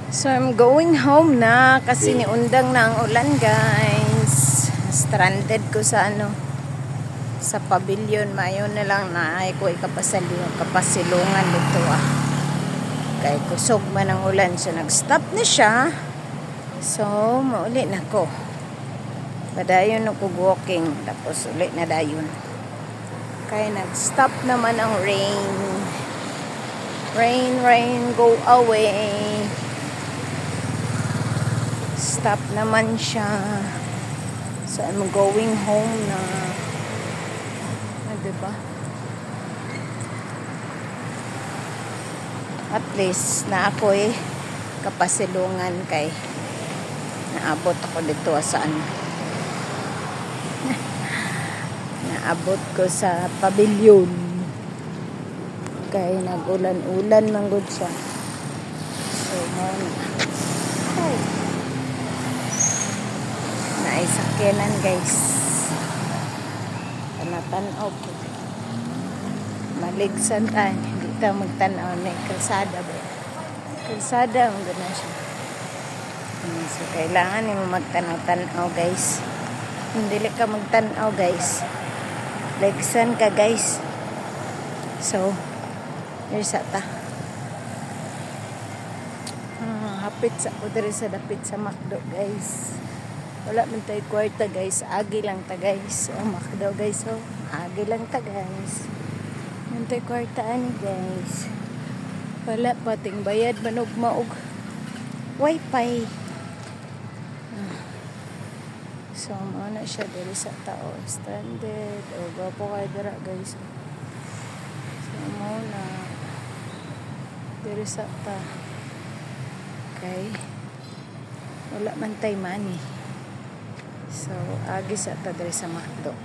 So I'm going home na kasi niundang na ang ulan, guys. Stranded ko sa sa pavilion. Mayon na lang na ay ko kapasilungan dito Kay kusog man ang ulan, so nag-stop na siya. So mauli na ko. Padayon ako walking, tapos ulit na dayon. Kaya nag-stop naman ang rain. Rain, go away. Stop naman siya. So I'm going home na. Diba? At least na ako kapasilungan kay naabot ako dito saan. Naabot ko sa pavilion. Kay nag-ulan-ulan man gud siya. So naisakyanan, guys. Tanatan-aw po. Maligsan tayo. Hindi tayo magtanaw na kalsada ba? Kalsada, ang gano'n siya. So, kailangan yung magtanaw-tanaw, guys. Hindi ka magtanaw, guys. Ligsan ka, guys. So, here's ta. Hapit sa diri sa dapit sa McDo, guys. Wala man tayo kwarta, guys. Agi lang ta, guys. McDo, guys. Agi lang ta, guys. Man tayo kwarta ani, guys. Wala pating bayad manog maog wifi. So na siya diri sa tao stranded. Gwapo kay dira, guys. So na diri sa ta. Okay. Wala man tay money. So agi sa ta diri sa McDo.